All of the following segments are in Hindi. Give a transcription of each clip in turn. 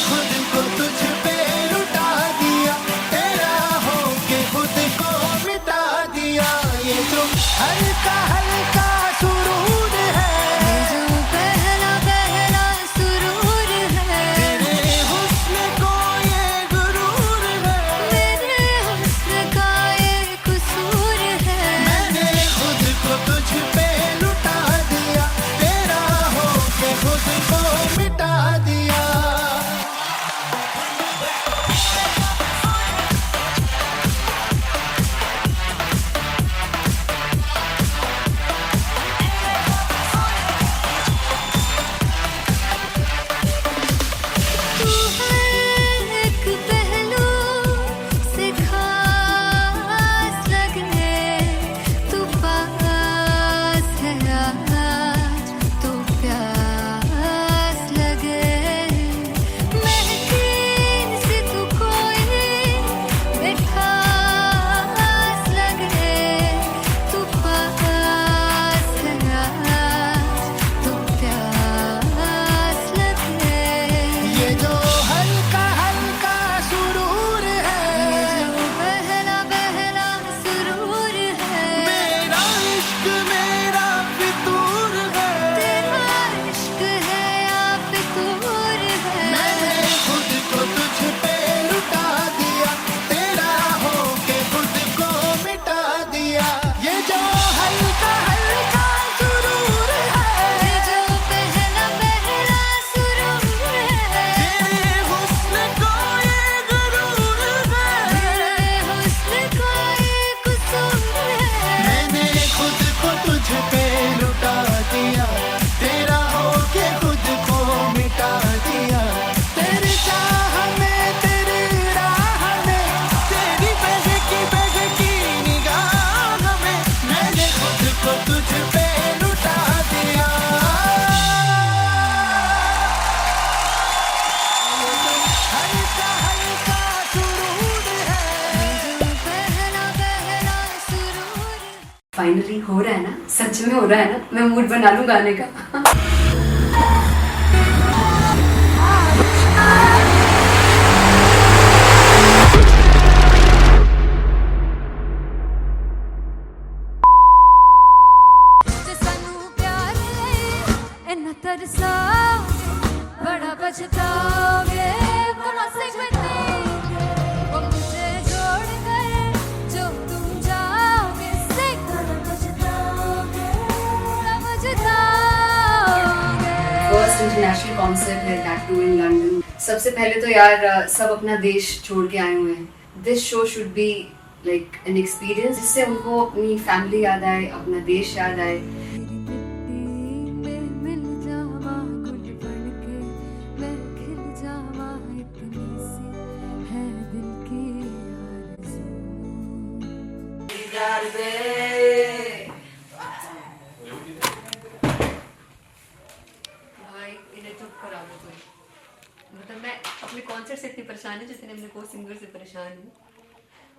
खुद को तुझ पे लुटा दिया, तेरा होके खुद को मिटा दिया। ये जो हल्का हल्का सुरूर है, ये जो पहला पहला सुरूर है, तेरे हुस्न को ये गुरूर है, मेरे हुस्न का ये कसूर है। मैंने खुद को तुझ पे लुटा दिया, तेरा होके खुद को मिटा दिया। तू हर एक पहलू से खास लगे, तू पास है आज तो प्यास लगे। महकी से तू कोई मिठास लगे, तू पास है आज तो प्यास लगे। ये जो हल्का हल्का सुरूर है, ये जो पहला पहला सुरूर है, मेरा इश्क मेरा फितूर है, तेरा इश्क है या फितूर है। मैंने खुद को तुझ पे लुटा दिया, तेरा होके खुद को मिटा दिया। ये जो हल्का हल्का सुरूर है, ये जो पहला पहला सुरूर है, तेरे हुस्न को ये गुरूर है, मेरे हुस्न का ये कसूर है। मैंने खुद को तुझ पे लुटा दिया, तेरा होके खुद को मिटा दिया। तेरी चाह में तेरी राह में, तेरी बहकी निगाह में, मैंने खुद को तुझ पे लुटा दिया। हल्का हल्का सुरूर है, ये जो पहला पहला सुरूर है। फाइनली हो रहा है ना, सच में हो रहा है ना। मैं मूड बना लूं गाने का। जे सानू प्यार ले इन्ना तरसाओगे, बड़ा पछताओगे। कहाँ से बनेंगे वो मुझे छोड़ कर जो तुम जाओगे, से कहाँ पछताओगे, समझताओगे। फर्स्ट इंटरनेशनल कॉन्सर्ट है, दैट टू इन लंदन। सबसे पहले तो यार सब अपना देश छोड़ के आए हुए हैं। This show should be like an experience, जिससे उनको अपनी फैमिली याद आए, अपना देश याद आए। तेरी मिट्टी में मिल जावा गुल बनके, मैं खिल जावा इतनी सी है दिल की आरज़ू। भाई इन्हें चुप करा दो कोई। मतलब मैं अपने कॉन्सर्ट से इतनी परेशान हूँ जितने अपने को सिंगर से परेशान हूँ।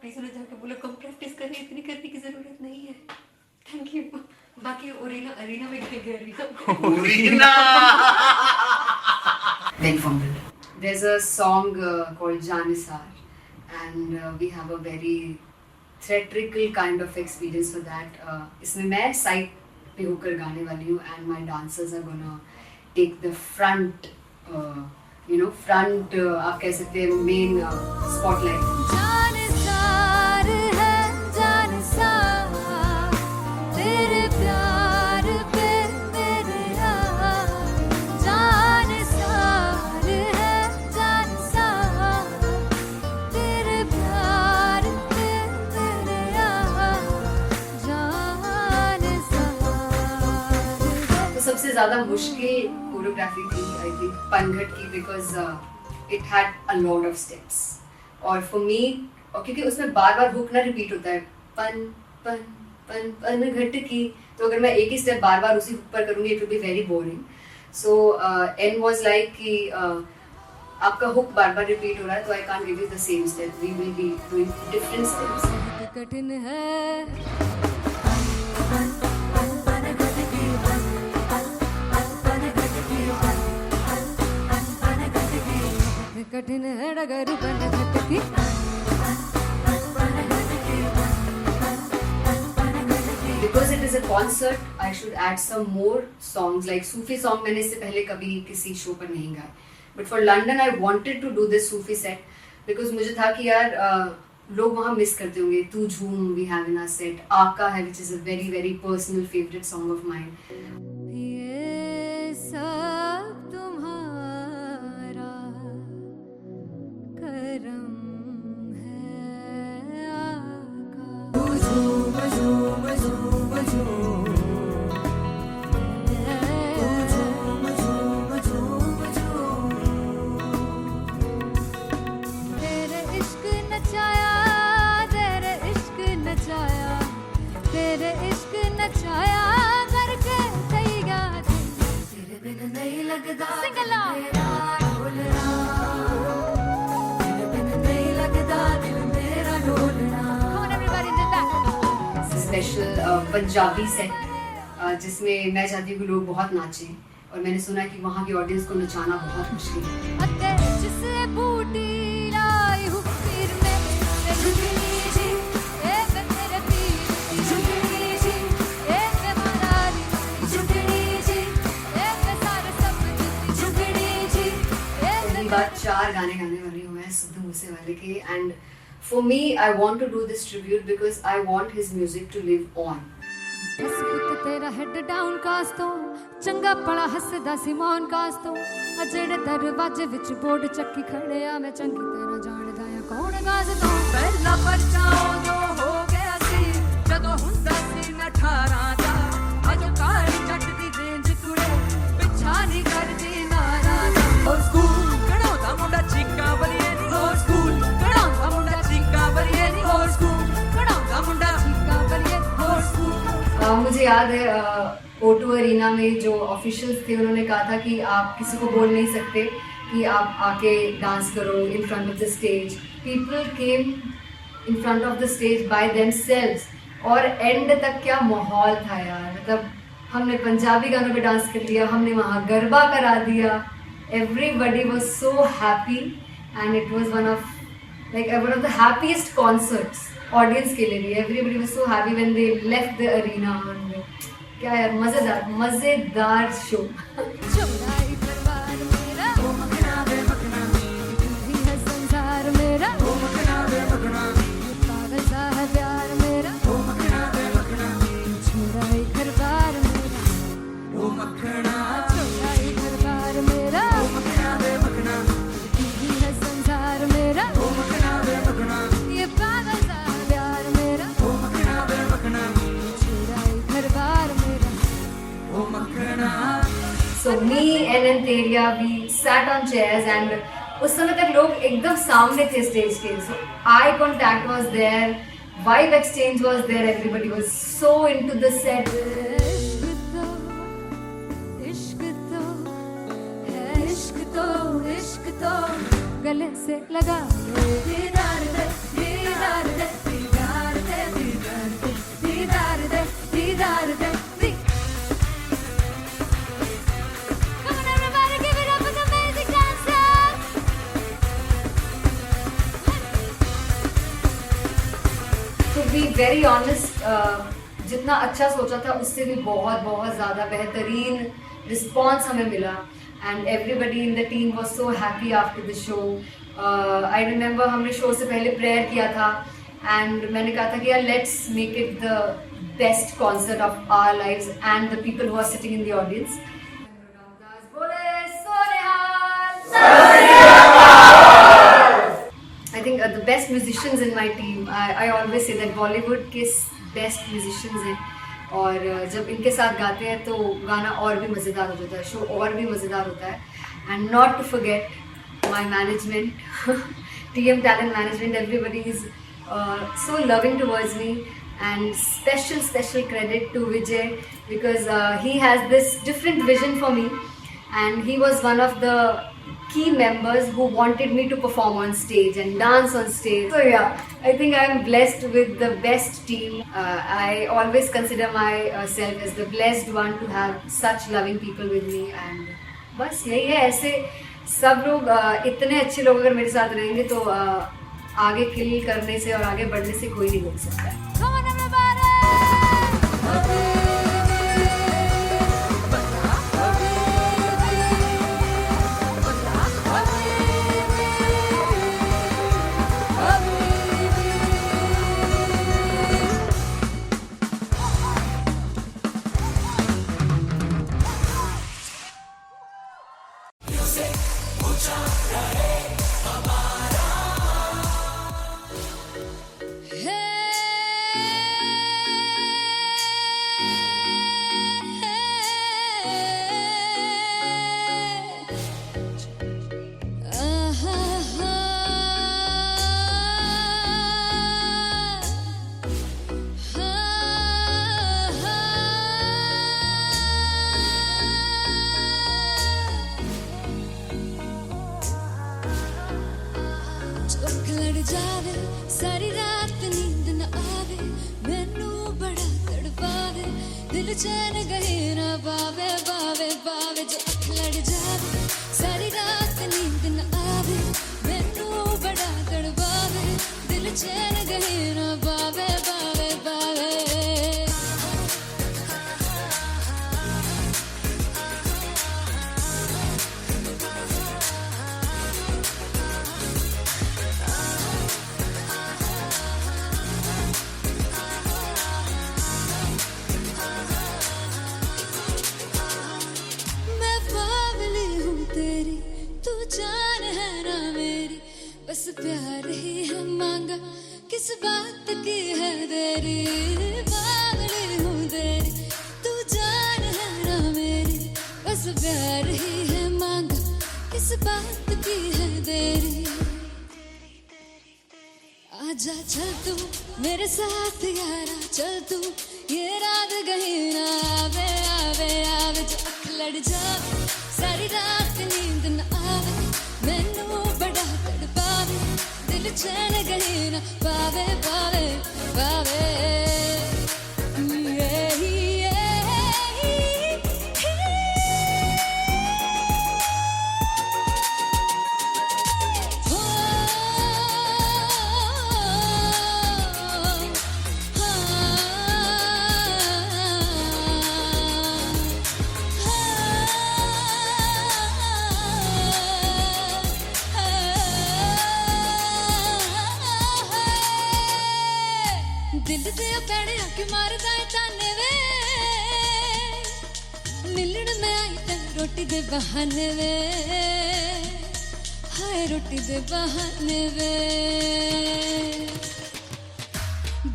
प्लीज उन्हें जाके बोलो कम प्रैक्टिस करें, इतनी करने की जरूरत नहीं है। Thank you. बाकी अरीना में गए arena Big fumble. There's a song called Janisar, and we have a very theatrical kind of experience for that. इसमें मैं साइड पे होकर गाने वाली हूँ, and my dancers are gonna take the front, front आप कह सकते हैं main spotlight. जानसार है जानसार, तेरे प्यार पे मेरे यार। जानसार है जानसार, तेरे प्यार पे मेरे यार। जानसार है। तो सबसे ज़्यादा मुश्किल कोरियोग्राफी थी आई थिंक पनघट की, because it had a lot of steps. और फॉर मी, और क्योंकि उसमें बार बार हुक ना रिपीट होता है, पन पन पन पन घट की, तो अगर मैं एक ही स्टेप बार बार उसी हुक पर करूँगी it will be very boring. So and was like कि आपका हुक बार बार रिपीट हो रहा है, तो I can't give you the same step, we will be doing different steps. बहुत कठिन है कठिन है डगर बन घटकी Because it is a concert, I should add some more songs like Sufi song. मैंने इससे पहले कभी किसी शो पर नहीं गाया. But for London, I wanted to do this Sufi set because मुझे था कि यार लोग वहाँ मिस करते होंगे. तू झूम we have in our set. आका है which is a very very personal favorite song of mine. ये सब तुम्हारा करम है आका झूम झूम झूम झूम झूम झूम झूम झूम तेरे इश्क नचाया तेरे इश्क नचाया तेरे इश्क नचाया करके तैयार तेरे बिन नहीं लगदा सिंगला मेरा ढोलना तेरे बिन नहीं लगदा दिल मेरा ढोलना. Come on everybody did that. Special Punjabi set जिसमें मैं चाहती हूँ कि लोग बहुत नाचें और मैंने सुना है कि वहाँ की ऑडियंस को नचाना बहुत मुश्किल है. अते जिसे बूटी लाई हूँ पीर में ते झुकनी जी ए मैं तेरे पीर की झुकनी जी ए मैं मारारी झुकनी जी ए मैं सारे सब की झुकनी जी ए पहली बार 4 गाने गाने वाली हूँ मैं सिद्धू मूसेवाले के. And for me I want to do this tribute because I want his music to live on. बस पुत तेरा हेड डाउन कास तो चंगा पड़ा हसदा सी मौन कास तो आ जेड़े दरवाजे विच बोर्ड चक्की खड़े आ मैं चंगी तरह जानदा आ कौन गाज तो ਪਹਿਲਾ ਪਰਚਾ ਉਦੋਂ ਹੋ ਗਿਆ ਸੀ ਜਦੋਂ ਹੁੰਦਾ ਸੀ ਮੈਂ 18 ਦਾ ਅਜੋ ਕਾਲੀ ਜੱਟ ਦੀ ਰੇਂਜ ਕੁੜੇ ਪਿੱਛਾ ਨਹੀਂ ਕਰਦੀ ਨਾਰਾ ਦਾ ਹੋ ਸਕੂਲ ਕਢਾਉਂਦਾ ਮੁੰਡਾ ਚੀਕਾਂ ਬਲੀਏ ਨੀ ਹੋ ਸਕੂਲ ਕਢਾਉਂਦਾ ਮੁੰਡਾ ਚੀਕਾਂ ਬਲੀਏ ਨੀ ਹੋ ਸਕੂਲ ਕਢਾਉਂਦਾ ਮੁੰਡਾ ਚੀਕਾਂ ਬਲੀਏ ਹੋ ਸਕੂਲ. मुझे याद है O2 अरीना में जो ऑफिशियल्स थे उन्होंने कहा था कि आप किसी को बोल नहीं सकते कि आप आके डांस करो in front of the stage. People came in front of the stage by themselves और एंड तक क्या माहौल था यार. मतलब हमने पंजाबी गानों पे डांस कर लिया, हमने वहाँ गरबा करा दिया. Everybody was so happy and it was one of the happiest concerts audience के लिए भी. Everybody was so happy when they left the arena. क्या यार मजेदार शो. चौड़ाई परिवार मेरा ओ मखना वे मखना भी है संसार मेरा ओ मखना वे मखना पागल सा है प्यार मेरा ओ मखना वे मखना चौड़ाई परिवार मेरा ਉਹ ਮੱਖਣਾ चौड़ाई परिवार मेरा ਉਹ ਮੱਖਣਾ ਵੇ मखना भी है संसार मेरा ਉਹ ਮੱਖਣਾ ਵੇ मखना ये पागल सा है प्यार मेरा ਉਹ ਮੱਖਣਾ ਵੇ मखना चौड़ाई परिवार मेरा ਉਹ ਮੱਖਣਾ. So me and Anteria, we sat on chairs and उस समय तक लोग एकदम सामने थे स्टेज के. So eye contact was there, vibe exchange was there, everybody was so into the set. इश्क तो है इश्क तो गले से लगा ले दीदार दे दीदार दे दीदार दे दीदार दे दीदार दे दीदार दे. Come on everybody, give it up for the amazing dancers. To be very honest, जितना अच्छा सोचा था उससे भी बहुत बहुत ज़्यादा बेहतरीन रिस्पॉन्स हमें मिला. And everybody in the team was so happy after the show. I remember हमने शो से पहले प्रेयर किया था एंड मैंने कहा था कि यार let's make it the best concert of our lives and the people who are sitting in the audience. I think the best musicians in my team, I always say that Bollywood के best musicians हैं और जब इनके साथ गाते हैं तो गाना और भी मज़ेदार हो जाता है, शो और भी मज़ेदार होता है. And not to forget my management, TM Talent Management, everybody is so loving towards me. And special credit to Vijay because he has this different vision for me and he was one of the key members who wanted me to perform on stage and dance on stage. So yeah, I think I am blessed with the best team. I always consider myself as the blessed one to have such loving people with me and बस यही है. ऐसे सब लोग इतने अच्छे लोग अगर मेरे साथ रहेंगे तो आगे किल करने से और आगे बढ़ने से कोई नहीं रोक सकता है। Come on everybody! चौक लड़ जावे सारी रात नींद न आवे मैनू बड़ा तड़पावे दिल चैन गए ना बावे बावे बावे चौक लड़ जावे सारी रात नींद न आवे मैनू बड़ा तड़पावे दिल चैन गए ना बावे बावे बावे मैं बावली हूँ तेरी तू जान है ना मेरी बस प्यार ही है मांगा किस बात की है देरी बावली हूँ तेरी तू जान है ना मेरी बस प्यार ही है मांगा किस बात की है देरी आजा चल तू मेरे साथ यारा चल तू ये रात गई ना आवे आवे आवे जो अख लड़ जावे सारी रात नींद न आवे मैनू बड़ा तड़पावे दिल चैन गई ना पावे पावे पावे दिल दे पैड़े आके मारदा है ताने वे मिलन में आई तन रोटी दे बहाने वे हाय रोटी दे बहाने वे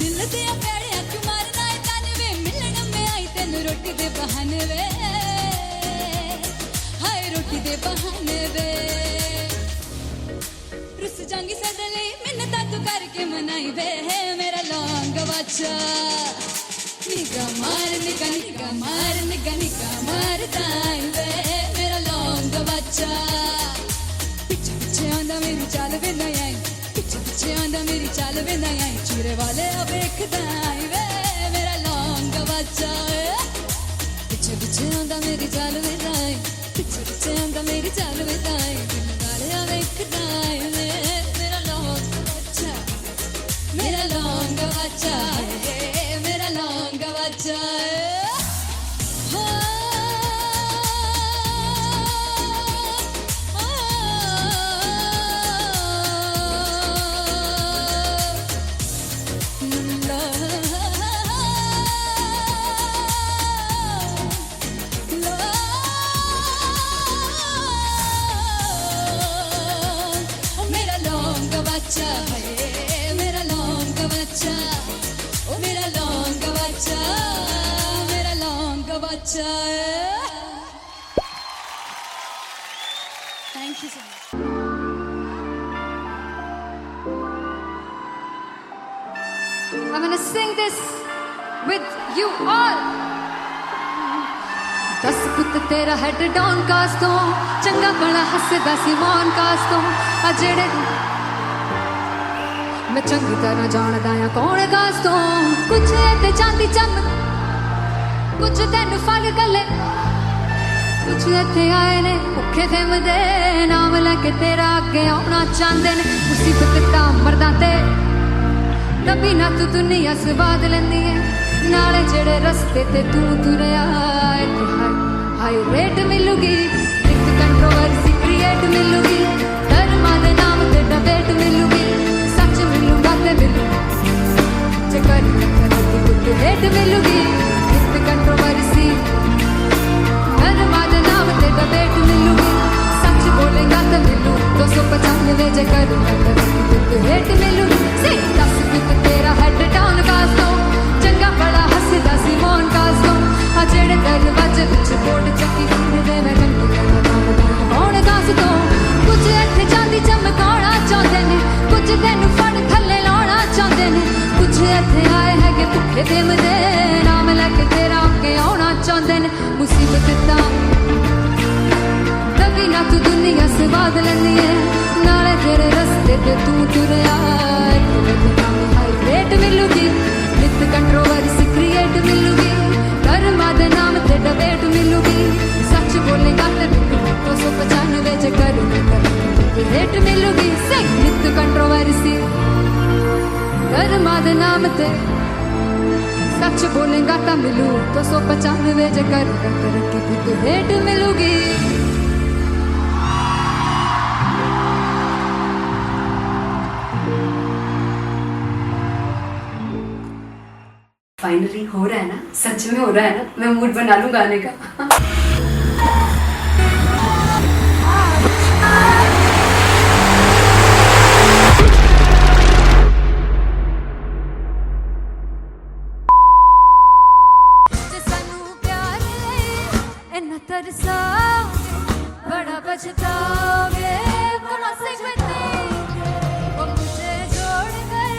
दिल दे पैड़े आके मारदा है ताने वे मिलन में आई तन रोटी दे बहाने वे हाय रोटी दे बहाने वे रुस जांगी सदले मिन्नता तू करके मनाई वे मेरा लौंग बच्चा निगा मार ताई वे मेरा लौंग बच्चा पीछे पीछे आंदा मेरी चाल वे ना आई पीछे पीछे आंदा मेरी चाल वे ना आई चूरे वाले अब देखदा आई वे मेरा लौंग बच्चा पीछे पीछे आंदा मेरी चाल वे ना आई पीछे पीछे आंदा मेरी चाल वे ना आई दिल वाले अब देखदा आई वे मेरा लौंग बच्चा मेरा लौंग बच्चा मेरा लौंग बच्चा मेरा लौंग बच्चा मेरा लौंग बच्चा ओ मेरा लौंग बच्चा मेरा लौंग बच्चा thank you so much I'm gonna sing this with you all दस पुत तेरा हेड डाउन कास तो चंगा बड़ा हसदा सिमोन कास तो आ जेड़े मैं चंगी तरह जानदा आ कौन कास तो कुछ ते चांदी चम कुछ तेन फल गले कुछ इत्थे आए ने भुखे थिमदे नाम लैके तेरा अगे आउणा चाहंदे ने मुसीबत तां मरदां ते तभी ना तू दुनिया स्वाद लैंदी है नाले जेड़े रस्ते ते तू तुरया इत्थे हाई रेट मिलूगी एक कंट्रोवर्सी क्रिएट मिलूगी धर्मां दे नाम ते डिबेट मिलूगी सच मिलूगा ते मिलू चकर कुछ रेट मिलूगी एक कंट्रोवर्सी धर्मां दे नाम ते डिबेट मिलूगी सच बोलेगा ते मिलू 295 चकर कुछ रेट मिलूगी से दस कुछ तेरा हेड डाउन कास दो चंगा बड़ा हसदा सी मोहन कास दो आ जेड़े दरवाजे विच बोर्ड चक्की फिरदे मैं घंटी कौन कास दो कुछ इत्थे चांदी चमकाउणा चाहंदे ने कुछ तैनू फड़ थल्ले लाउणा चाहंदे ने कुछ इत्थे आए हैगे भुखे थिमदे नाम लैके तेरा अगे आउणा चाहंदे ने मुसीबत तां तभी ना तू दुनिया स्वाद लैंदी है नाले तेरे रस्ते ते तू तुरया हाई रेट मिलूगी नित कंट्रोवर्सी क्रिएट मिलूगी धर्मां दे नाम ते डिबेट मिलूगी सच बोलेगा ते मिलू 295 चकर रेट मिलूगी से नित कंट्रोवर्सी धर्मां दे नाम ते सच बोलेगा ता मिलू 295 चकर रेट मिलूगी फाइनली हो रहा है ना सच में हो रहा है ना मैं मूड बना लूं गाने का जे सानू प्यार इन्ना तरसा बड़ा पछताओगे बड़ा से वो मुझे छोड़ कर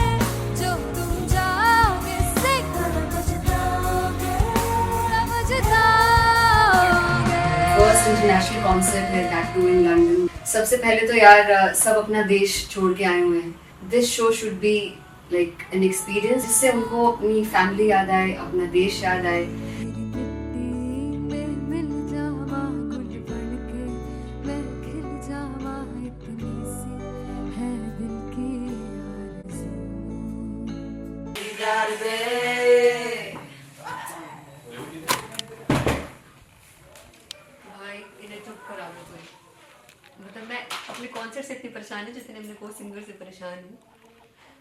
जो तुम जाओगे से बड़ा पछताओगे फर्स्ट इंटरनेशनल कॉन्सर्ट है दैट टू इन लंदन सबसे पहले तो यार सब अपना देश छोड़ के आए हुए हैं this show should be like an experience जिससे उनको अपनी फैमिली याद आए अपना देश याद आए भाई इन्हें चुप करा दो कोई मतलब मैं अपने कॉन्सर्ट से इतनी परेशान हूँ जितने अपने को सिंगर से परेशान हूँ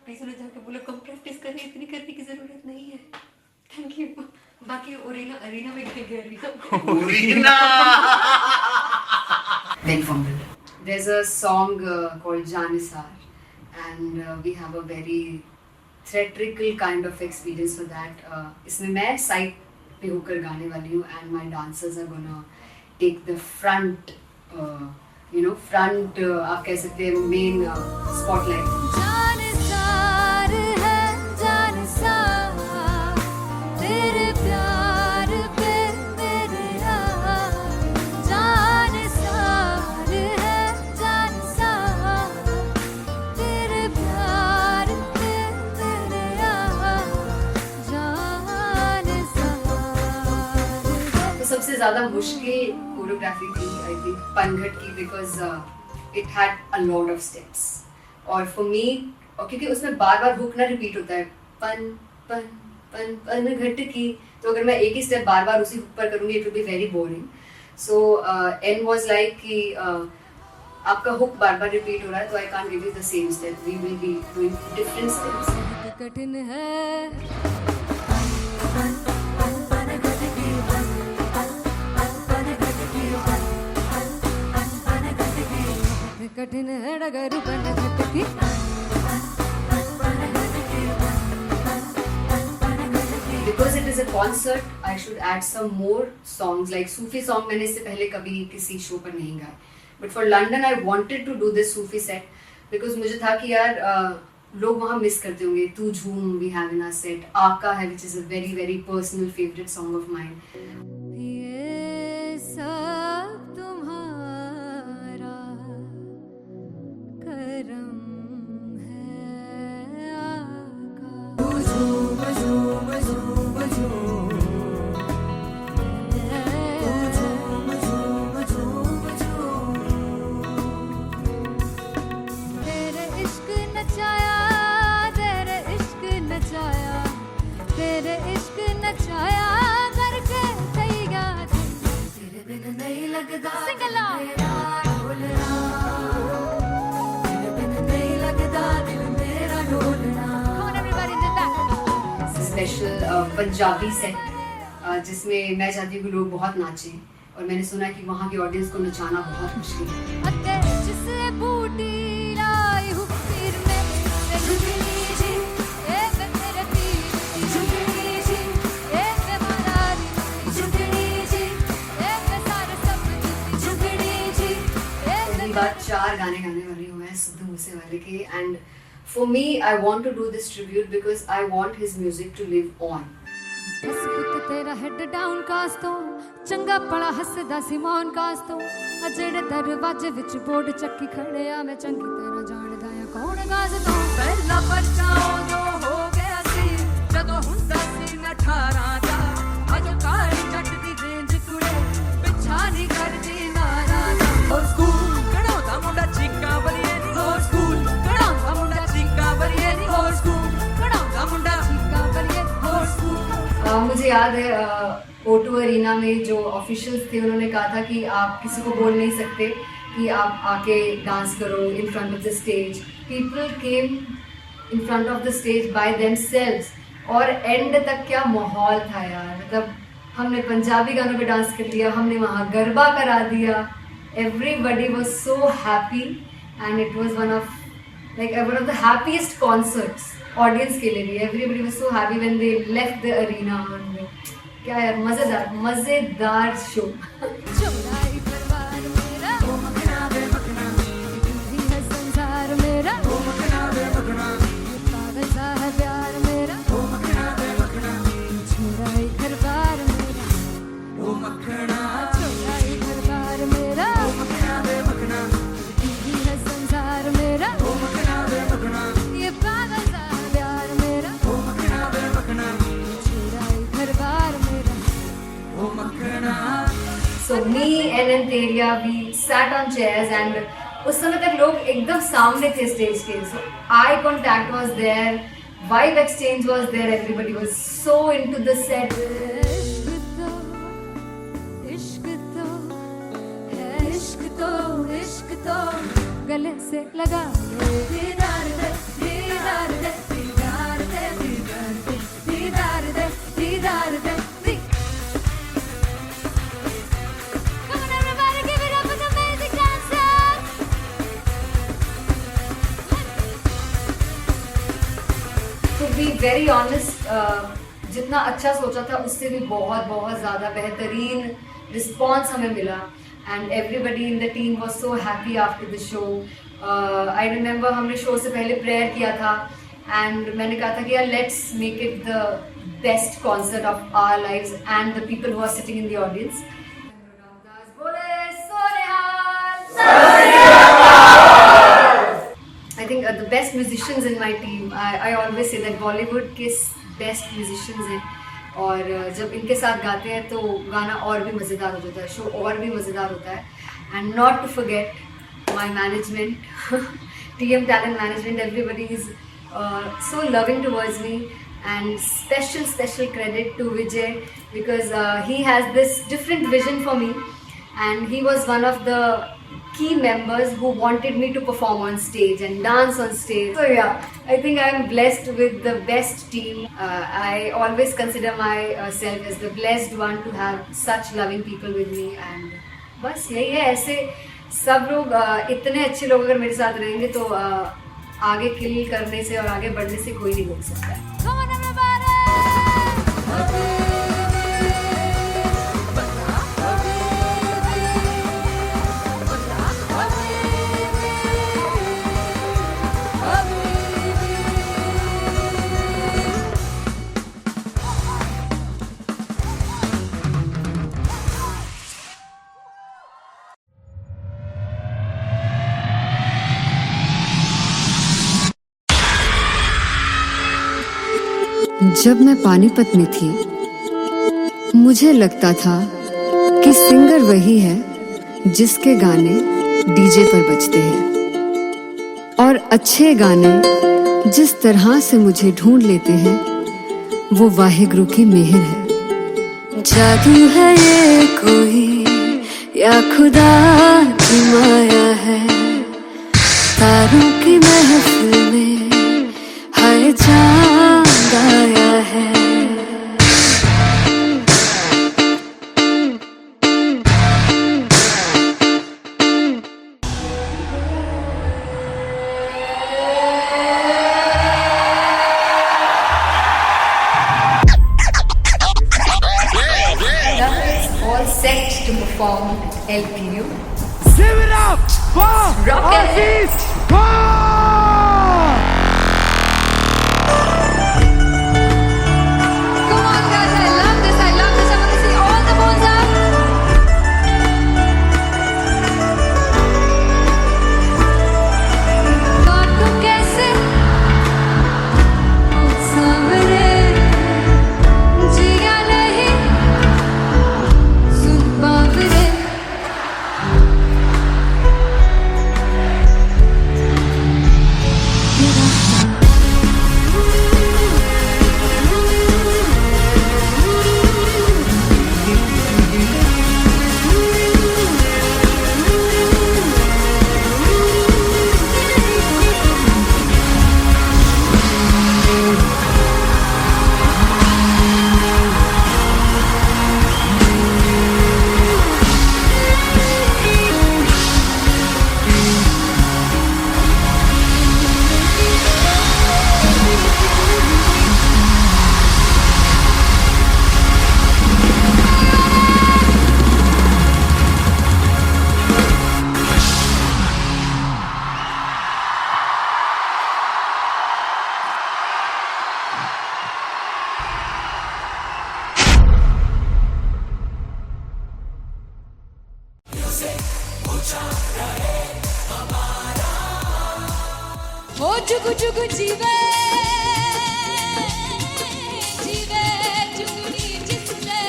प्लीज उन्हें जाके बोलो कम प्रैक्टिस करनी इतनी करने की जरूरत नहीं है थैंक यू बाकी अरीना में गए arena there's a song called Janisar and we have a very theatrical kind of experience for that इसमें मैं साइड पे होकर गाने वाली हूँ and my dancers are gonna take the front front आप कह सकते हैं मेन spotlight जानसार है जानसार तेरे प्यार पे मेरे यार जानसार है जानसार तेरे प्यार पे मेरे यार जानसार तो सबसे ज़्यादा मुश्किल कोरियोग्राफी थी आई थिंक पनघट की because it had a lot of steps और फॉर मी और क्योंकि उसमें बार बार हुक ना रिपीट होता है पन पन पन पन घट की तो अगर मैं एक ही स्टेप बार बार उसी हुक पर करूँगी it will be very boring so and was like कि आपका हुक बार बार रिपीट हो रहा है तो I can't give you the same step we will be doing different steps कठिन है कठिन है डगर पनघट की Because it is a concert, I should add some more songs like Sufi song. मैंने इससे पहले कभी किसी शो पर नहीं गाए. But for London, I wanted to do this Sufi set because मुझे था कि यार लोग वहाँ मिस करते होंगे. तू झूम we have in our set. आका है which is a very very personal favorite song of mine. ये सब तुम्हारा करम है आका. स्पेशल पंजाबी सेट जिसमें मैं चाहती हूँ कि लोग बहुत नाचें, और मैंने सुना है कि वहाँ की ऑडियंस को नचाना बहुत मुश्किल है। अते जिससे बूटी लाई हूँ फिर मैं झुकनी जी, ए मैं तेरे पीर की झुकनी जी, ए मैं मनाली की झुकनी जी, ए मैं सारे सपने की झुकनी जी, ए पहली बार 4 गाने गाने वाली हूँ मैं सिद्धू मूसेवाले के, and for me I want to do this tribute because I want his music to live on. बस पुत तेरा हेड डाउन कास तो चंगा पड़ा हसदा सी मौन कास तो आ जेड़े दरवाजे विच बोर्ड चक्की खड़े आ मैं चंगी तरह जानदा आ कौन गाज तो ਪਹਿਲਾ ਬੱਚਾ ਉਦੋਂ ਹੋ ਗਿਆ ਸੀ ਜਦੋਂ ਹੁੰਦਾ ਸੀ ਮੈਂ 18 ਦਾ ਅਜੋ ਕਾਲੀ ਜੱਟ ਦੀ ਰੇਂਜ ਕੁੜੇ ਪਿੱਛਾ ਨਹੀਂ ਕਰਦੀ ਨਾਰਾ ਦਾ ਹੋ ਸਕੂਲ ਕਢਾਉਂਦਾ ਮੁੰਡਾ ਚੀਕਾਂ ਬਲੀਏ ਨੀ ਹੋ ਸਕੂਲ ਕਢਾਉਂਦਾ ਮੁੰਡਾ ਚੀਕਾਂ ਬਲੀਏ ਨੀ ਹੋ ਸਕੂਲ ਕਢਾਉਂਦਾ ਮੁੰਡਾ का बलिए ਹੋ ਸਕੂਲ मुझे याद है O2 अरीना में जो ऑफिशियल्स थे उन्होंने कहा था कि आप किसी को बोल नहीं सकते कि आप आके डांस करो in front of the stage. People came in front of the stage by themselves, और एंड तक क्या माहौल था यार, मतलब हमने पंजाबी गानों पे डांस कर लिया, हमने वहाँ गरबा करा दिया, everybody was so happy and it was one of the happiest concerts audience के लिए भी। Everybody was so happy when they left the arena. क्या यार, मजेदार शो। चौड़ाई परिवार मेरा ਉਹ ਮਖਣਾ ਵੇ ਮਖਣਾ भी है संसार मेरा ਉਹ ਮਖਣਾ ਵੇ ਮਖਣਾ पागल सा है प्यार मेरा ਉਹ ਮਖਣਾ ਵੇ ਮਖਣਾ चौड़ाई घर बार मेरा ਉਹ ਮਖਣਾ चौड़ाई घर बार मेरा ਉਹ ਮਖਣਾ ਵੇ ਮਖਣਾ भी है संसार मेरा ਉਹ ਮਖਣਾ ਵੇ ਮਖਣਾ ये पागल सा है प्यार मेरा ਉਹ ਮਖਣਾ ਵੇ ਮਖਣਾ चौड़ाई घर बार मेरा ਉਹ ਮਖਣਾ So me and Antelia, we sat on chairs and उस समय तक लोग एकदम सामने थे स्टेज के, so eye contact was there, vibe exchange was there, everybody was so into the set. इश्क तो है, इश्क तो गले से लगा ले दीदार दे दीदार दे दीदार दे दीदार दे दीदार दे दीदार दे Come on everybody, give it up for the amazing dancers. To be very honest, जितना अच्छा सोचा था उससे भी बहुत ज़्यादा बेहतरीन रिस्पॉन्स हमें मिला, and everybody in the team was so happy after the show. I remember हमने शो से पहले प्रेयर किया था, एंड मैंने कहा था कि यार let's make it the best concert of our lives and the people who are sitting in the audience. I think the best musicians in my team, I always say that Bollywood के best musicians हैं, और जब इनके साथ गाते हैं तो गाना और भी मज़ेदार हो जाता है, शो और भी मज़ेदार होता है। And not to forget my management, TM Talent Management, everybody is so loving towards me, and special credit to Vijay because he has this different vision for me, and he was one of the key members who wanted me to perform on stage and dance on stage. So yeah, I think I'm blessed with the best team. I always consider myself as the blessed one to have such loving people with me, and बस यही है। ऐसे सब लोग इतने अच्छे लोग अगर मेरे साथ रहेंगे तो आगे किल करने से और आगे बढ़ने से कोई नहीं रोक सकता है। Come on everybody. जब मैं पानीपत में थी मुझे लगता था कि सिंगर वही है जिसके गाने डीजे पर बजते हैं, और अच्छे गाने जिस तरह से मुझे ढूंढ लेते हैं वो वाहिगुरु की मेहर है। जादू है ये कोई या खुदा की माया है, तारों की महफिल में हाय चांद आया है। आशीष Come on, guys, I love this. I love this. I want to see all the phones up. काटूं कैसे सामने जिया नहीं सुन बावरे हो जुगु जुगु जीवे जीवे जुगनी जिसने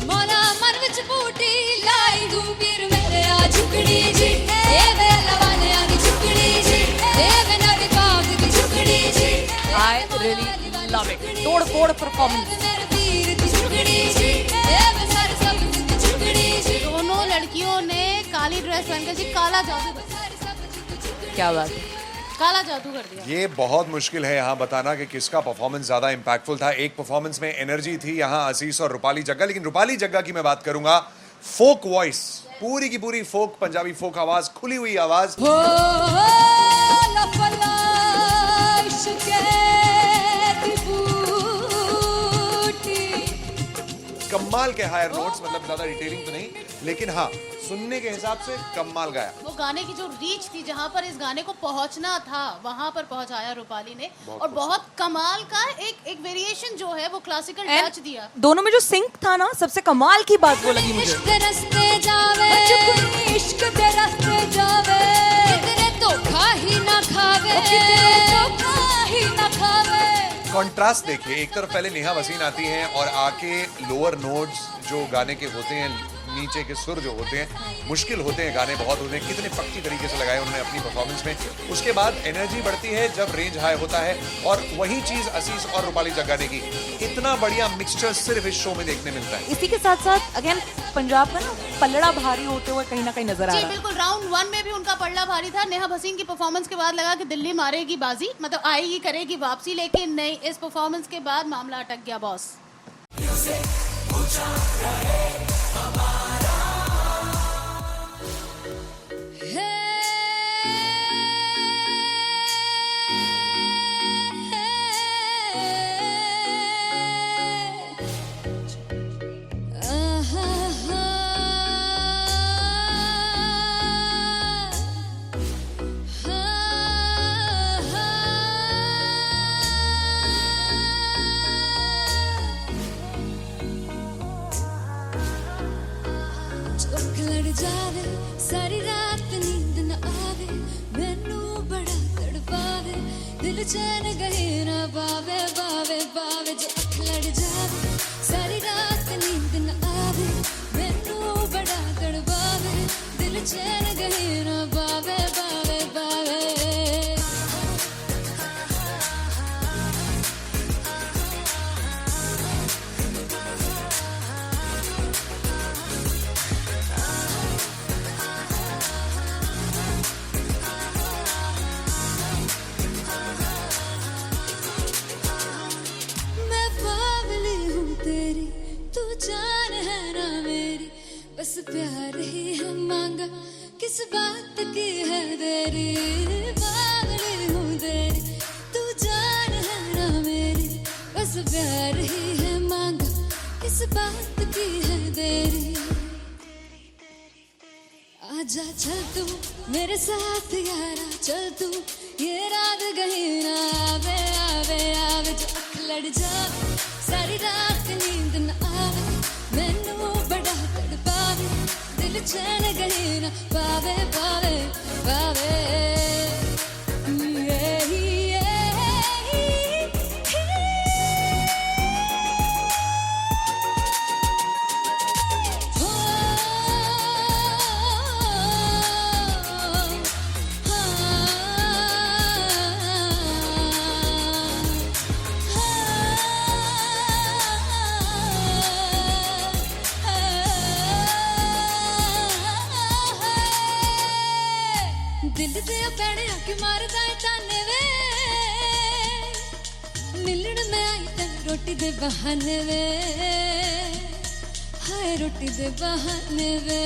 मोला मन विच बूटी लाई गुबीर मेरे आ झुकड़ी जी ए वे लवाने आ दी झुकड़ी जी ए वे नदी बाग दी झुकड़ी जी I really love it. तोड़-फोड़ performance. मेरे वीर दी झुकड़ी जी ए वे सारे सब दी झुकड़ी जी दोनों लड़कियों ने काली ड्रेस पहनकर जी काला जादू कर दिया। क्या बात है। काला जादू कर दिया। ये बहुत मुश्किल है यहाँ बताना कि किसका परफॉर्मेंस ज्यादा इंपैक्टफुल था। एक परफॉर्मेंस में एनर्जी थी यहाँ आशीष और रूपाली जग्गा, लेकिन रूपाली जग्गा की मैं बात करूंगा फोक वॉइस, पूरी की पूरी फोक, पंजाबी फोक आवाज, खुली हुई आवाज। हो लफला इश्क़े दी बूटी कमाल के हायर नोट्स, मतलब ज्यादा डिटेलिंग तो नहीं, लेकिन हाँ सुनने के हिसाब से कमाल गाया। वो गाने की जो रीच थी, जहाँ पर इस गाने को पहुंचना था वहां पर पहुंचाया रूपाली ने, और बहुत कमाल का एक वेरिएशन जो है वो क्लासिकल टच दिया। दोनों में जो सिंक था ना, सबसे कमाल की बात वो लगी मुझे। इश्क दे रस्ते जावे इश्क दे रस्ते जावे कितने धोखा ही ना खावे धोखा ही ना खावे। कॉन्ट्रास्ट देखिए, एक तरफ पहले नेहा वसीन आती हैं और आके लोअर नोट्स जो गाने के होते हैं, नीचे के सुर जो होते हैं, मुश्किल होते हैं, गाने बहुत होते हैं, कितने पक्की तरीके से लगाए उन्होंने अपनी परफॉर्मेंस में। उसके बाद एनर्जी बढ़ती है जब रेंज हाई होता है, और वही चीज आशीष और रूपाली जग्गा ने की। इतना बढ़िया मिक्सचर सिर्फ इस शो में देखने मिलता है। इसी के साथ साथ अगेन पंजाब का ना पलड़ा भारी होते हुए कहीं ना कहीं नजर आ जी रहा है। बिल्कुल, राउंड 1 में भी उनका पलड़ा भारी था। नेहा भसीन की परफॉर्मेंस के बाद लगा कि दिल्ली मारेगी बाजी, मतलब आएगी करेगी वापसी, लेकिन नहीं, इस परफॉर्मेंस के बाद मामला अटक गया बॉस। जावे सारी रात नींद न आवे मैनू बड़ा तड़पावे दिल चैन गहे ना बावे बावे बावे जो अख लड़ जावे सारी रात नींद न आवे मैनू बड़ा तड़पावे दिल चैन गहे ना बावे बावे बावे। बस प्यार ही है मांगा किस बात की है देरी बावली हूँ तेरी तू जान है ना मेरी बस प्यार ही है मांगा किस बात की है देरी। आजा चल तू मेरे साथ यारा, चल तू ये रात कहीं ना आवे आवे आवे, जो अख लड़ जावे सारी रात नींद न आवे, मैनू बड़ा तड़पावे दिल चैन कहीं ना पावे पावे पावे। दिल दे पैणे आके मारदा है ताने वे, मिलन में आई तन रोटी दे बहाने वे, हाय रोटी दे बहाने वे।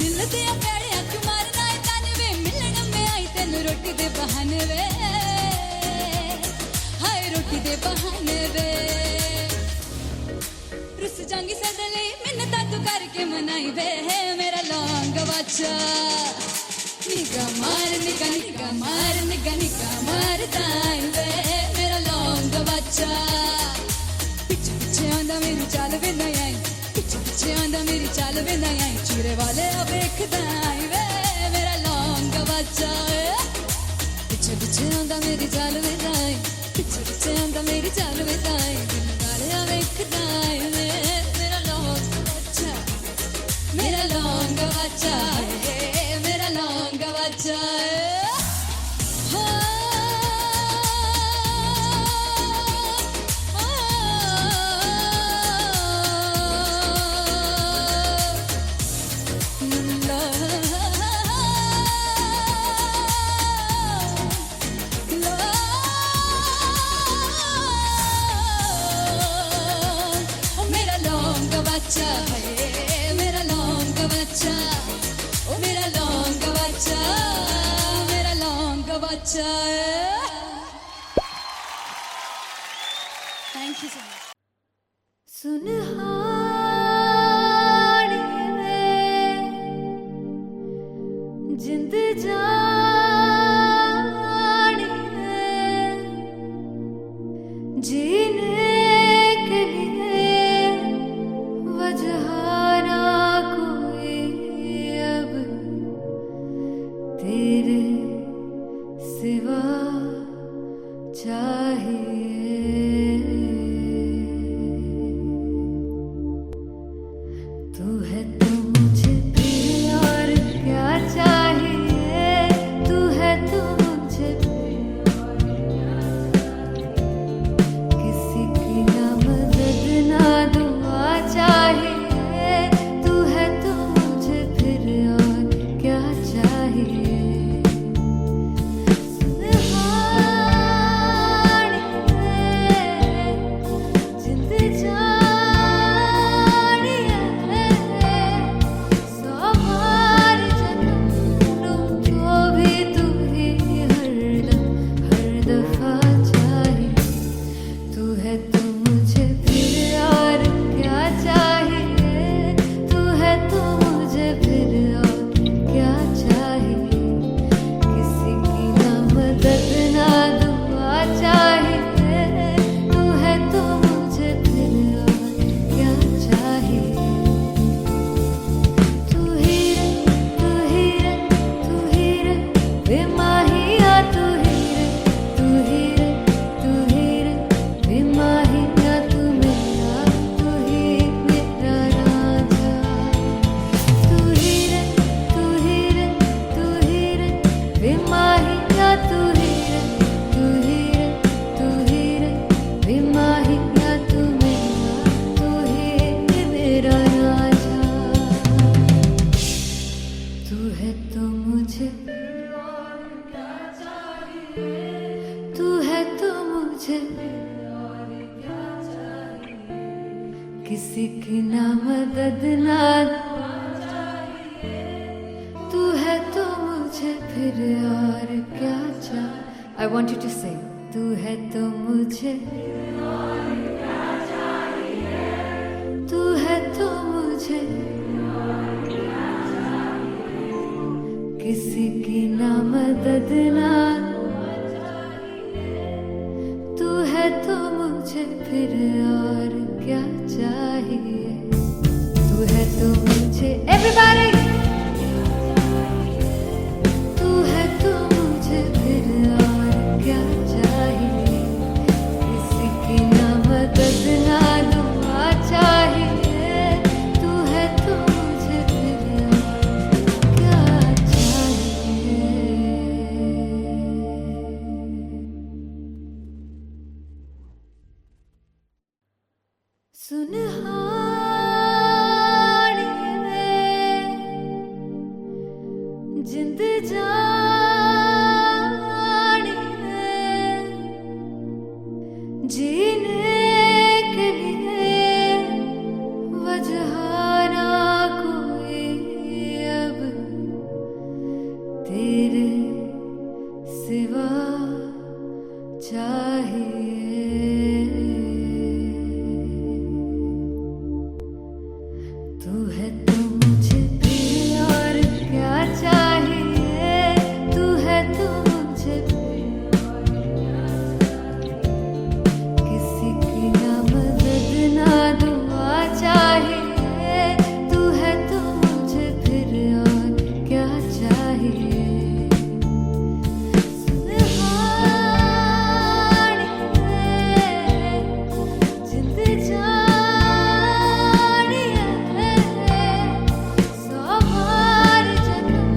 दिल दे पैणे आके मारदा है ताने वे, मिलन में आई तन रोटी दे बहाने वे, हाय रोटी दे बहाने वे। रुस जांगी सदले मिन्नता तू करके मनाई वे, मेरा लौंग बच्चा निगा मार निगा निगा मार निगा निगा मारदाई वे, मेरा लौंग बच्चा। पिछे पिछे आंदा मेरी चाल वे ना आई, पिछे पिछे आंदा मेरी चाल वे ना आई, चूरे वाले अब देखदाई वे, मेरा लौंग बच्चा। पिछे पिछे आंदा मेरी चाल वे ना आई, पिछे पिछे आंदा मेरी चाल वे ना आई, दिल वाले अब देखदाई वे, मेरा लौंग बच्चा, मेरा लौंग बच्चा है, मेरा लौंग बच्चा है। मेरा लौंग बच्चा है, मेरा लौंग बच्चा, ओ मेरा लौंग बच्चा, मेरा लौंग बच्चा है। Thank you so much. Sunhani में जिंद जानी में जीने के लिए वजह ना कोई अब तेरे सिवा चाहिए। तू है तो मुझे फिर और क्या चाहिए, तू है तो मुझे फिर और क्या चाहिए, किसी की ना मदद ना दुआ चाहिए, तू है तो मुझे फिर और क्या चाहिए। किसी की ना मदद ना तू है तो मुझे फिर और क्या चाहिए। I want you to sing. तू है तो मुझे तू है तो मुझे किसी की ना मदद ना, तू है तो मुझे फिर और क्या चाहिए, तू है तो मुझे everybody, तू है तो मुझे फिर और क्या चाहिए, किसी की ना मदद ना दुआ चाहिए, तू है तो मुझे फिर और क्या चाहिए। सुनहानी जिंद जानी जीने के लिए वजह ना कोई अब तेरे सिवा चाहिए, तू है तो मुझे फिर और क्या चाहिए, तू है तो मुझे फिर और क्या चाहिए, किसी की ना मदद ना दुआ चाहिए, तू है तो मुझे फिर और क्या चाहिए। सुनहानी जिंद जानी सौ बार जन्म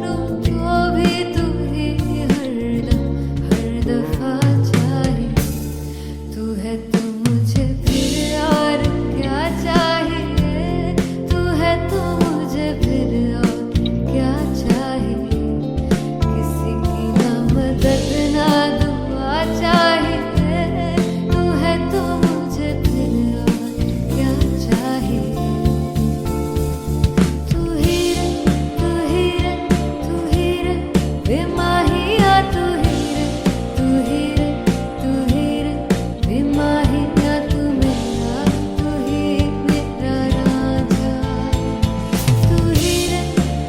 लूं जो भी तू ही हरदम हर दफा चाहिए, तू है तो मुझे फिर और क्या चाहिए, तू है तो मुझे फिर और क्या चाहिए, किसी की ना मदद ना दुआ चाहिए, तू है तो मुझे फिर और क्या चाहिए। तू ही रे तू ही रे तू ही रे बेमाहिया, तू ही रे तू ही रे तू ही रे बेमाहिया, तू मेरा राजा, तू ही रे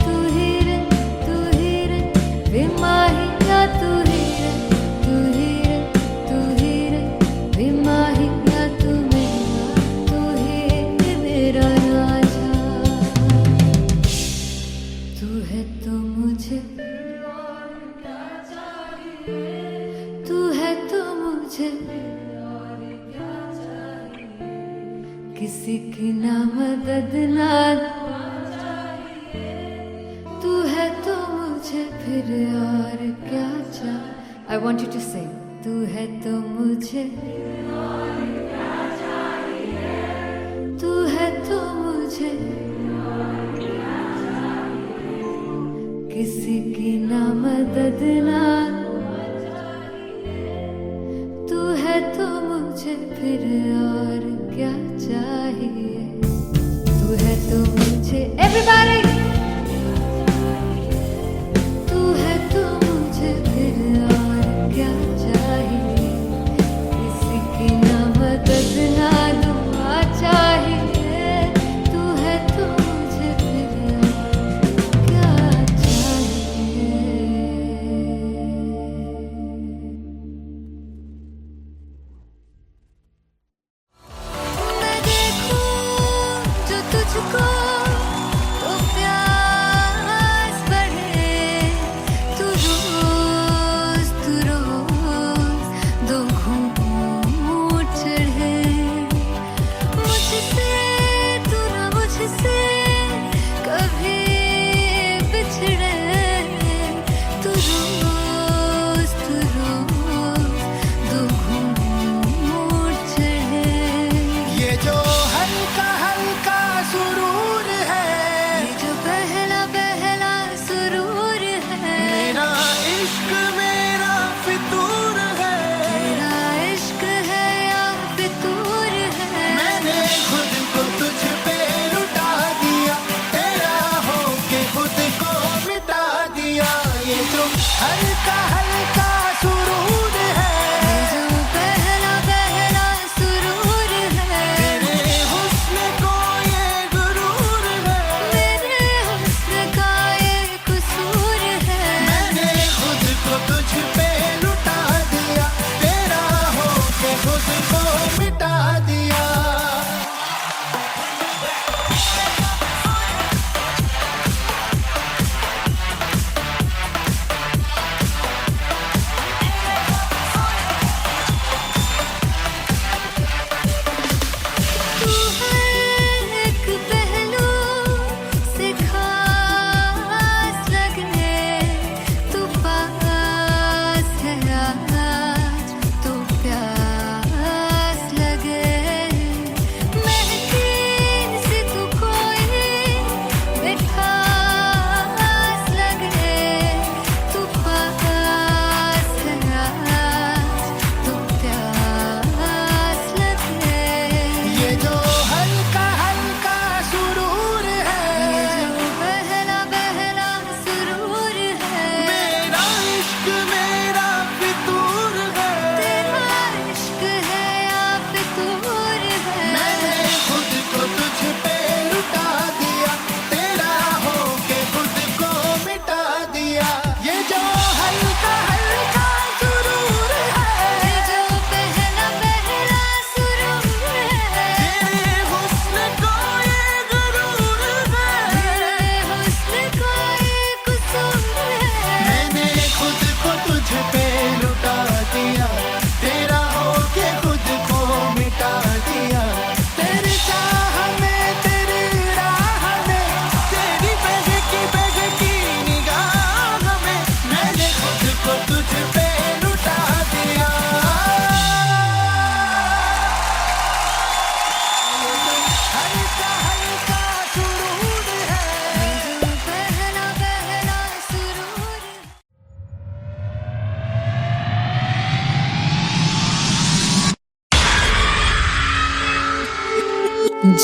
तू ही रे तू ही रे बेमाहिया, तू ही रे तू ही रे तू ही रे बेमाहिया, तू ही मेरा राजा, तू है तो मुझे तू है तो मुझे किसी की ना मदद ना, तू है तो मुझे फिर और क्या चाहिए। I want you to sing. तू है तो मुझे तू है तो मुझे किसी की ना मदद ना, तू है तो मुझे फिर और क्या चाहिए, तू है तो मुझे everybody, तू है तो मुझे फिर और क्या चाहिए, किसी की ना मदद ना दुआ चाहिए, तू है तो मुझे फिर और क्या चाहिए। मैं देखूं जो तुझको तो प्यास बढ़े, तू रोज दो घूंट चढ़े, मुझसे तू ना मुझसे कभी बिछड़े, तू रोज दो घूंट चढ़े। ये जो हल्का हल्का सुरूर है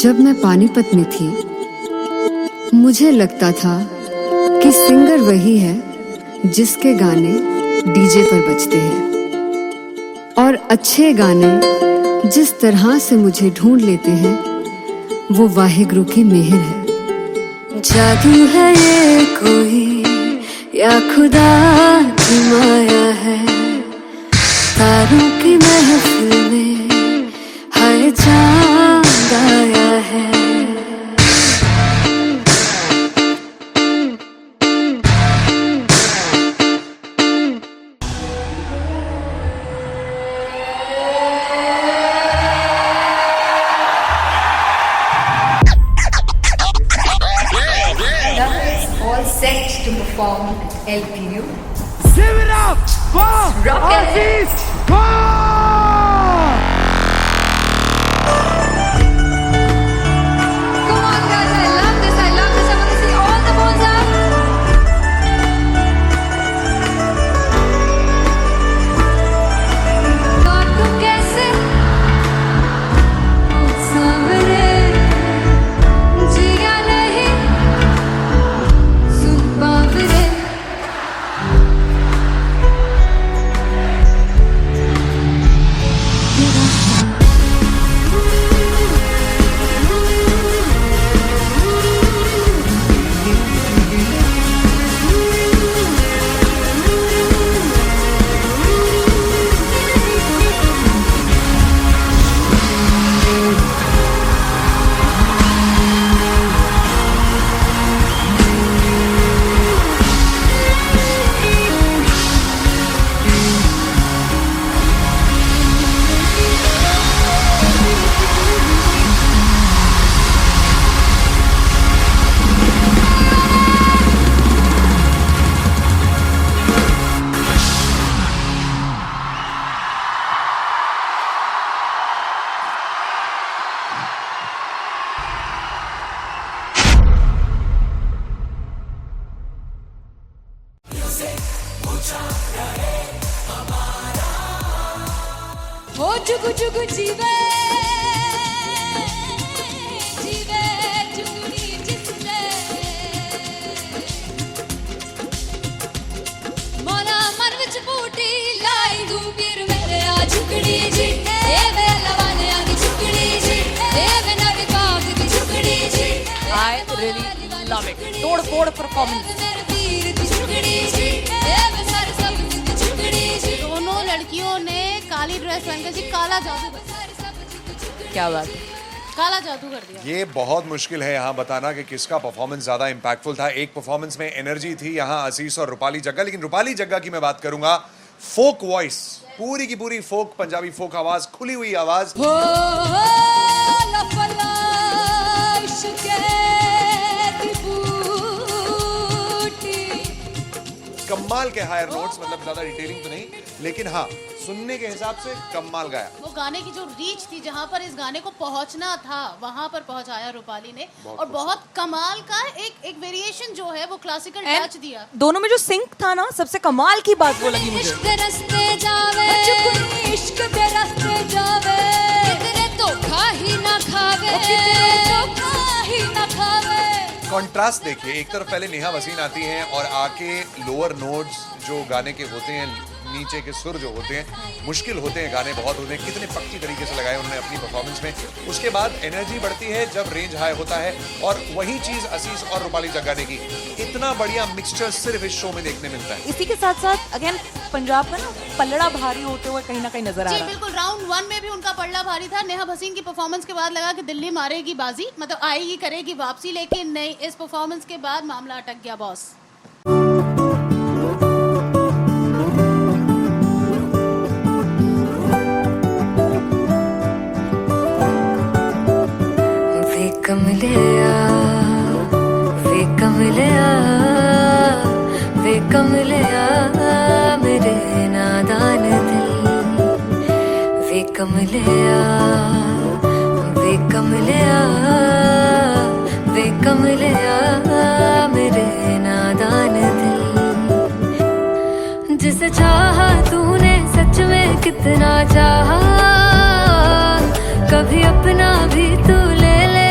जब मैं पानीपत में थी, मुझे लगता था कि सिंगर वही है जिसके गाने डीजे पर बजते हैं, और अच्छे गाने जिस तरह से मुझे ढूंढ लेते हैं वो वाहिगुरु की मेहर है। जादू है ये कोई या खुदा की माया है, तारों की महफिल में हाय चांद आया है। All set to perform at LPU. Give it up for Aziz Khan! Come on guys, I love this, I love this. I want to see all the balls up. और तुम कैसे सांवरे जिया नहीं सुन बावरे। हो जुगु जुगु जीवे जीवे जुगुनी जिसले मोरा मन विच बूटी लाई तू पीर मेरे आ झुकड़ी जी ए वे लवाने आ की झुकड़ी जी ए वे नवी पाग की झुकड़ी जी। I really love it. तोड़-फोड़ performance. मेरे पीर की झुकड़ी जी ए वे सारे सब की झुकड़ी जी। दोनों लड़कियों ने काली ड्रेस पहनकर जी काला जादू क्या बात है। काला जादू कर दिया। ये बहुत मुश्किल है यहाँ बताना कि किसका परफॉर्मेंस ज्यादा इम्पैक्टफुल था। एक परफॉर्मेंस में एनर्जी थी यहाँ असीस और रूपाली जग्गा, लेकिन रूपाली जग्गा की मैं बात करूंगा फोक वॉइस, पूरी की पूरी फोक, पंजाबी फोक आवाज, खुली हुई आवाज। हो लफला इश्क़ की बूटी। कमाल के हायर नोट्स, मतलब ज्यादा डिटेलिंग तो नहीं, लेकिन हाँ सुनने के हिसाब से कमाल गाया। वो गाने की जो रीच थी, जहाँ पर इस गाने को पहुंचना था वहां पर पहुंचाया रूपाली ने, और बहुत कमाल का एक वेरिएशन जो है वो क्लासिकल टच दिया। दोनों में जो सिंक था ना, सबसे कमाल की बात वो लगी मुझे। इश्क़ दे रस्ते जावे इश्क़ दे रस्ते जावे कितने धोखा ही ना खावे धोखा ही ना खावे। कॉन्ट्रास्ट देखिए, एक तरफ पहले नेहा वसीन आती हैं और आके लोअर नोट्स जो गाने के होते हैं, नीचे के सुर जो होते हैं, मुश्किल होते हैं, गाने बहुत होते हैं, कितने पक्की तरीके से लगाए उन्होंने अपनी परफॉर्मेंस में। उसके बाद एनर्जी बढ़ती है जब रेंज हाई होता है, और वही चीज असीस और रूपाली जग्गा ने की। इतना बढ़िया मिक्सचर सिर्फ इस शो में देखने मिलता है। इसी के साथ साथ अगेन पंजाब का ना पलड़ा भारी होते हुए कहीं ना कहीं नजर आ जी रहा है। बिल्कुल, राउंड 1 में भी उनका पल्ला भारी था। नेहा भसीन की परफॉर्मेंस के बाद लगा कि दिल्ली मारेगी बाजी, मतलब आएगी करेगी वापसी, लेकिन नहीं, इस परफॉर्मेंस के बाद मामला अटक गया बॉस। वे कमलिया मेरे नादान दिल, वे कमलिया वे कमलिया वे कमलिया मेरे नादान दिल। जिसे चाहा तूने सच में कितना चाहा, कभी अपना भी तू ले ले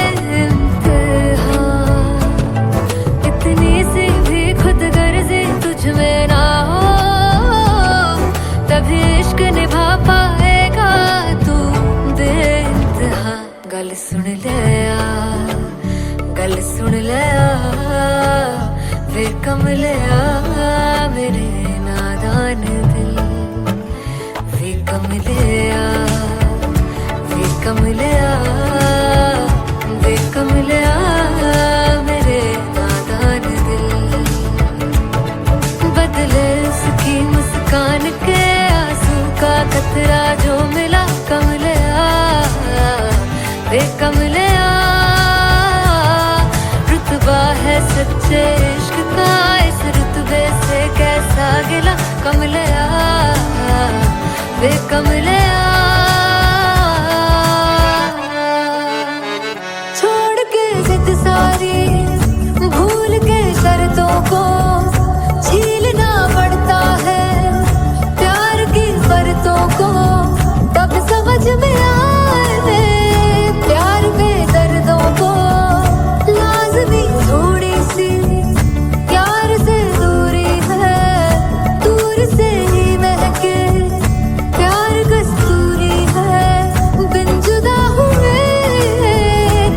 कमलिया वे कमलिया मेरे नादान दिल वे कमलिया वे कमलिया वे कमलिया मेरे नादान दिल बदले उसकी मुस्कान के आंसू का कतरा जो मिला कमलिया वे कमलिया रुतबा है सच्चे इश्क का इस रुतबे से कैसा गिला कमलिया वे कमलिया छोड़ के जिद सारी भूल के शर्तों को झीलना पड़ता है प्यार की शर्तों को तब समझ में आए प्यार में दर्दों को लाज़मी थोड़ी सी प्यार से दूरी है दूर से ही महके प्यार कस्तूरी है बिन जुदा हुए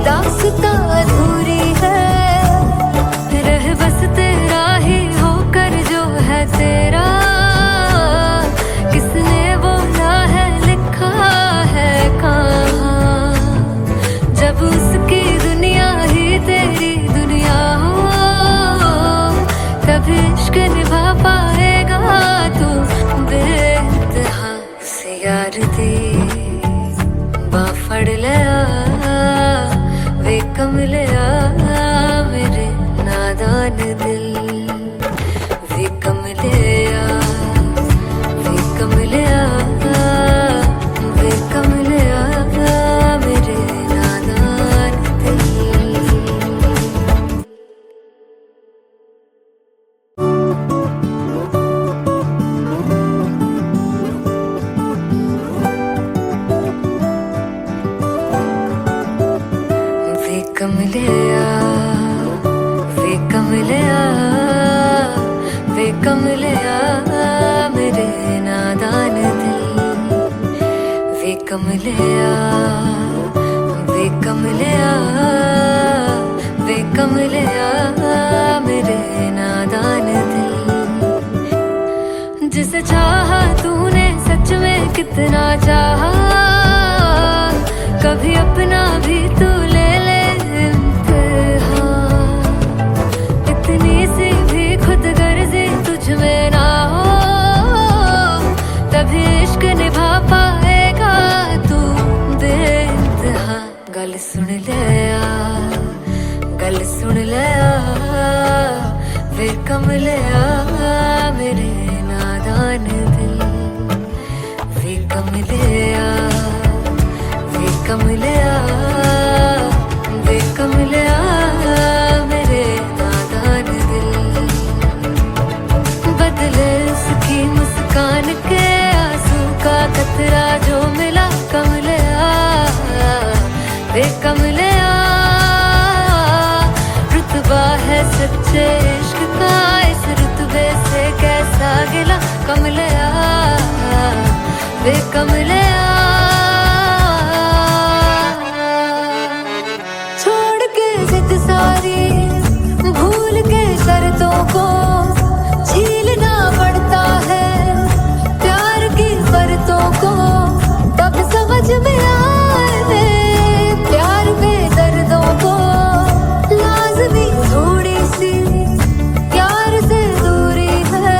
दास्तां अधूरी है रह बस तेरा ही होकर जो है तेरा किसने बोला है लिखा है कहाँ जब उसकी दुनिया ही तेरी दुनिया हो तब इश्क निभा पाएगा तू बेइंतहा से यार दी बाफड़ लिया वे कमलिया मेरे नादान दिल वे कमलिया वे कमलिया वे कमलिया मेरे नादान दिल वे कमलिया वे कमलिया वे कमलिया मेरे नादान दिल वे कमलिया वे कमलिया वे कमलिया मेरे नादान दिल जिसे चाहा तूने सच में कितना चाहा कभी अपना भी तू ले ले इम्तिहान इतनी सी भी खुद गर्जी तुझ में ना हो तभी इश्क निभा पाएगा तू बेइंतहा गल सुन लिया वे कमलिया मेरे नादान दिल वे कमलिया वे कमलिया वे कमलिया मेरे नादान दिल बदले उसकी मुस्कान के आंसू का कतरा जो मिला कमलिया वे कमलिया रुतबा है सच्चे इश्क का इस रुतबे से कैसा गिला कमलिया वे कमलिया छोड़ के जिद सारी भूल के शर्तों को झीलना पड़ता है प्यार की शर्तों को तब समझ में आए प्यार में दर्दों को लाज़मी थोड़ी सी प्यार से दूरी है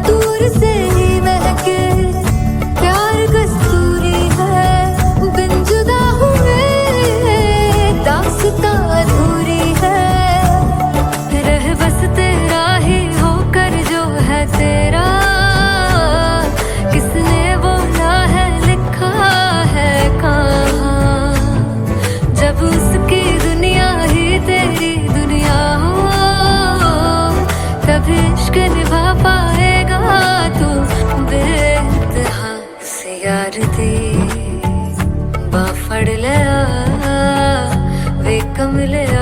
दूर से ही महके प्यार कस्तूरी है बिन जुदा हुए दास्तां अधूरी है रह बस तेरा ही होकर जो है तेरा किसने बोला है लिखा है कहाँ जब उसकी दुनिया ही तेरी दुनिया हो तब इश्क निभा पाएगा तू बेइंतहा से यार दी बाफड़ लिया वे कमलिया